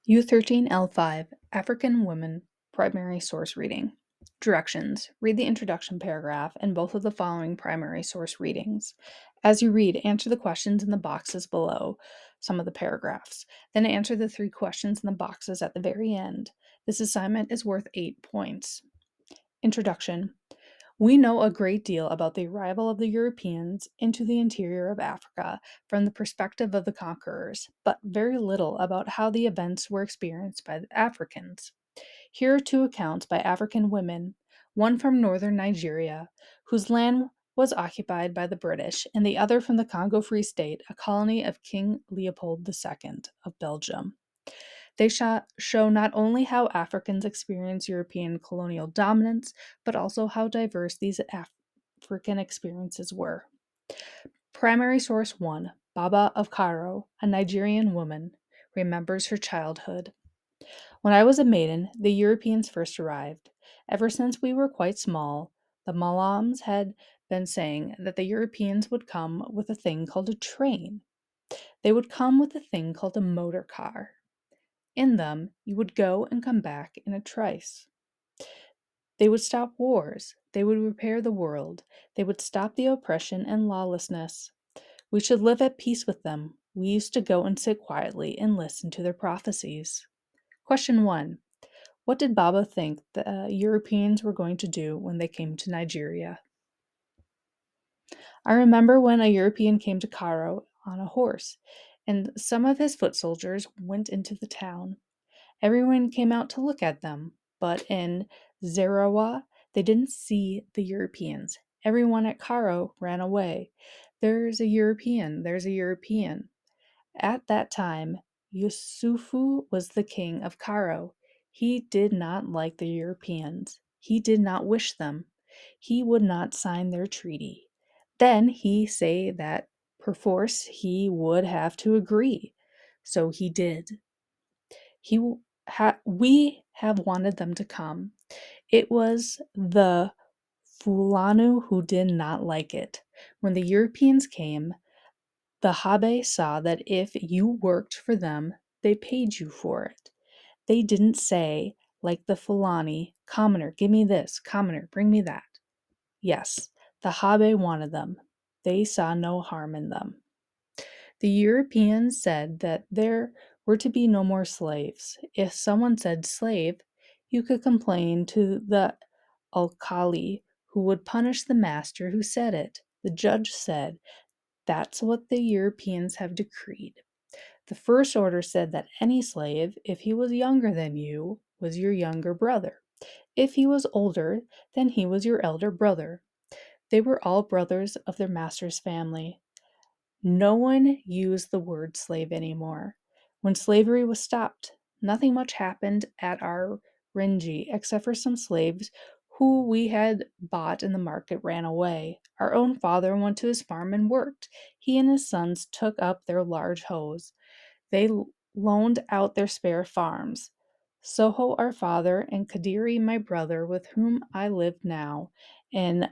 U13-L5 African Women Primary Source Reading. Directions. Read the introduction paragraph and both of the following primary source readings. As you read, answer the questions in the boxes below some of the paragraphs. Then answer the 3 questions in the boxes at the very end. This assignment is worth 8 points. Introduction. We know a great deal about the arrival of the Europeans into the interior of Africa from the perspective of the conquerors, but very little about how the events were experienced by the Africans. Here are 2 accounts by African women, one from northern Nigeria, whose land was occupied by the British, and the other from the Congo Free State, a colony of King Leopold II of Belgium. They show not only how Africans experience European colonial dominance, but also how diverse these African experiences were. Primary source 1, Baba of Cairo, a Nigerian woman, remembers her childhood. When I was a maiden, the Europeans first arrived. Ever since we were quite small, the Malams had been saying that the Europeans would come with a thing called a train. They would come with a thing called a motor car. In them, you would go and come back in a trice. They would stop wars. They would repair the world. They would stop the oppression and lawlessness. We should live at peace with them. We used to go and sit quietly and listen to their prophecies. Question 1. What did Baba think the Europeans were going to do when they came to Nigeria? I remember when a European came to Cairo on a horse, and some of his foot soldiers went into the town. Everyone came out to look at them, but in Zerawa, they didn't see the Europeans. Everyone at Cairo ran away. There's a European, there's a European. At that time, Yusufu was the king of Cairo. He did not like the Europeans. He did not wish them. He would not sign their treaty. Then he say that perforce he would have to agree. So he did. We have wanted them to come. It was the Fulani who did not like it. When the Europeans came, the Habe saw that if you worked for them, they paid you for it. They didn't say, like the Fulani, commoner, give me this, commoner, bring me that. Yes, the Habe wanted them. They saw no harm in them. The Europeans said that there were to be no more slaves. If someone said slave, you could complain to the alkali, who would punish the master who said it. The judge said, that's what the Europeans have decreed. The first order said that any slave, if he was younger than you, was your younger brother. If he was older, then he was your elder brother. They were all brothers of their master's family. No one used the word slave anymore. When slavery was stopped, nothing much happened at our Rinji except for some slaves who we had bought in the market ran away. Our own father went to his farm and worked. He and his sons took up their large hoes. They loaned out their spare farms. Soho, our father, and Kadiri, my brother, with whom I live now, and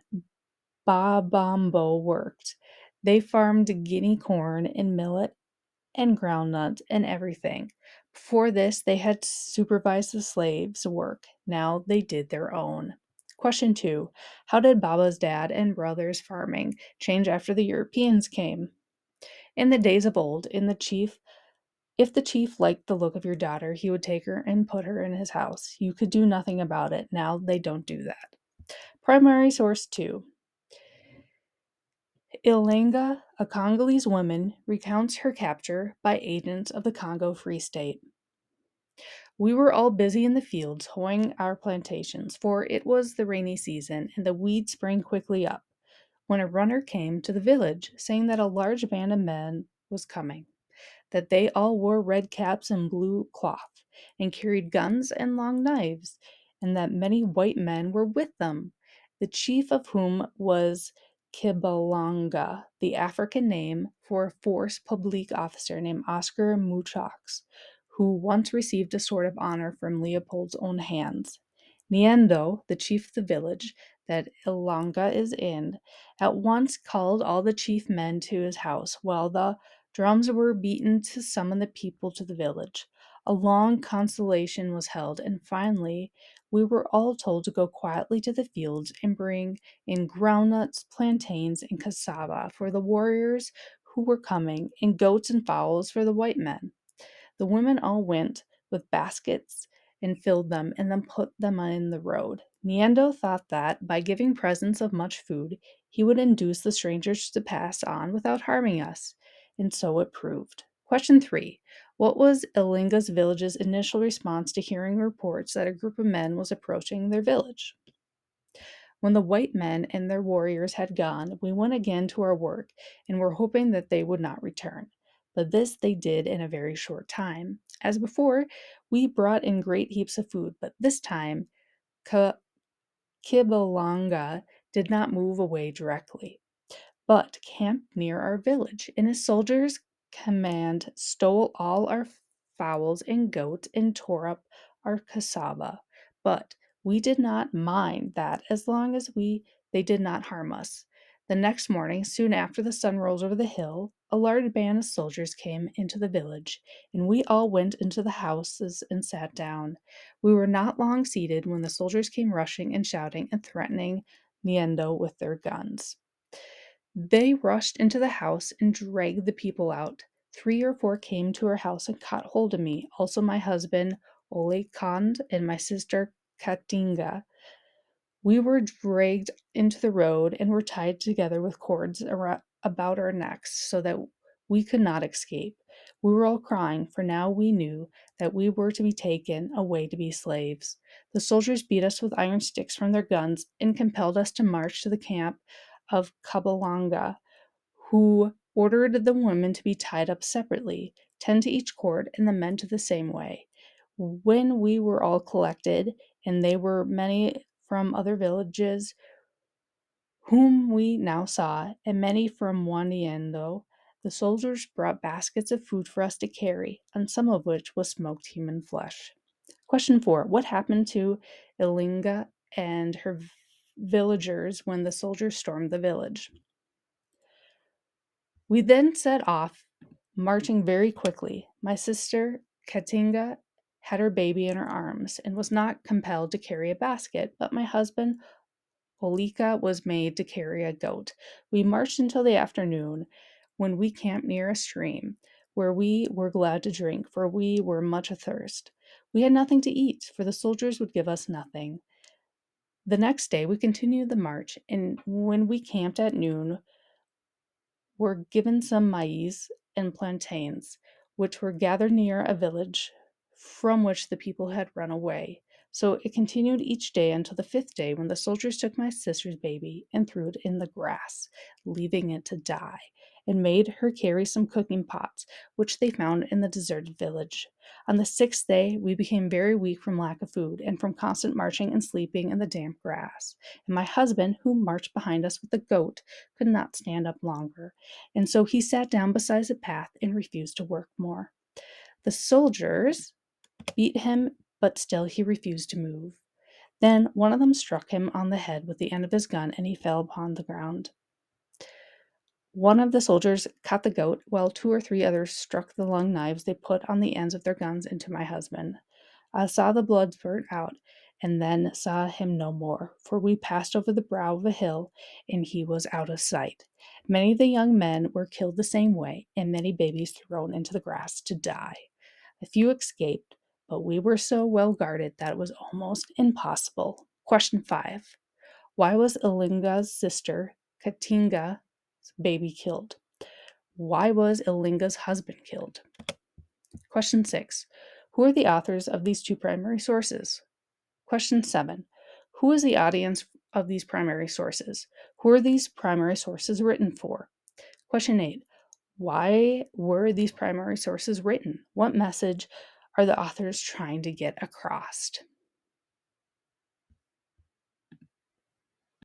Babambo worked. They farmed guinea corn and millet and groundnuts and everything. Before this, they had supervised the slaves' work. Now they did their own. Question 2. How did Baba's dad and brothers' farming change after the Europeans came? In the days of old, if the chief liked the look of your daughter, he would take her and put her in his house. You could do nothing about it. Now they don't do that. Primary source 2. Ilenga, a Congolese woman, recounts her capture by agents of the Congo Free State. We were all busy in the fields hoeing our plantations, for it was the rainy season and the weeds sprang quickly up, when a runner came to the village saying that a large band of men was coming, that they all wore red caps and blue cloth, and carried guns and long knives, and that many white men were with them, the chief of whom was Kibalanga, the African name for a force public officer named Oscar Muchox, who once received a sort of honor from Leopold's own hands. Niendo, the chief of the village that Ilanga is in, at once called all the chief men to his house, while the drums were beaten to summon the people to the village. A long consultation was held, and finally, we were all told to go quietly to the fields and bring in groundnuts, plantains, and cassava for the warriors who were coming, and goats and fowls for the white men. The women all went with baskets and filled them and then put them in the road. Niendo thought that by giving presents of much food, he would induce the strangers to pass on without harming us, and so it proved. Question 3. What was Ilinga's village's initial response to hearing reports that a group of men was approaching their village? When the white men and their warriors had gone, we went again to our work and were hoping that they would not return. But this they did in a very short time. As before, we brought in great heaps of food, but this time Kibalanga did not move away directly, but camped near our village. In his soldiers' command, stole all our fowls and goats and tore up our cassava. But we did not mind that as long as they did not harm us. The next morning, soon after the sun rose over the hill, a large band of soldiers came into the village, and we all went into the houses and sat down. We were not long seated when the soldiers came rushing and shouting and threatening Niendo with their guns. They rushed into the house and dragged the people out. 3 or 4 came to our house and caught hold of me, also my husband Ole Kand and my sister Katinga. We were dragged into the road and were tied together with cords about our necks so that we could not escape. We were all crying, for now we knew that we were to be taken away to be slaves. The soldiers beat us with iron sticks from their guns and compelled us to march to the camp of Kabalanga, who ordered the women to be tied up separately, 10 to each cord, and the men to the same way. When we were all collected, and they were many from other villages whom we now saw, and many from Waniendo, the soldiers brought baskets of food for us to carry, on some of which was smoked human flesh. Question 4. What happened to Ilinga and her villagers when the soldiers stormed the village? We then set off, marching very quickly. My sister, Katinga, had her baby in her arms and was not compelled to carry a basket, but my husband, Olika, was made to carry a goat. We marched until the afternoon, when we camped near a stream, where we were glad to drink, for we were much athirst. We had nothing to eat, for the soldiers would give us nothing. The next day we continued the march, and when we camped at noon, were given some maize and plantains, which were gathered near a village from which the people had run away. So it continued each day until the 5th day, when the soldiers took my sister's baby and threw it in the grass, leaving it to die, and made her carry some cooking pots, which they found in the deserted village. On the 6th day, we became very weak from lack of food and from constant marching and sleeping in the damp grass. And my husband, who marched behind us with the goat, could not stand up longer, and so he sat down beside the path and refused to work more. The soldiers beat him, but still he refused to move. Then one of them struck him on the head with the end of his gun, and he fell upon the ground. One of the soldiers caught the goat, while 2 or 3 others struck the long knives they put on the ends of their guns into my husband. I saw the blood spurt out, and then saw him no more, for we passed over the brow of a hill, and he was out of sight. Many of the young men were killed the same way, and many babies thrown into the grass to die. A few escaped, but we were so well guarded that it was almost impossible. Question 5. Why was Ilinga's sister, Katinga's baby, killed? Why was Ilinga's husband killed? Question 6. Who are the authors of these 2 primary sources? Question 7. Who is the audience of these primary sources? Who are these primary sources written for? Question 8. Why were these primary sources written? What message are the authors trying to get across?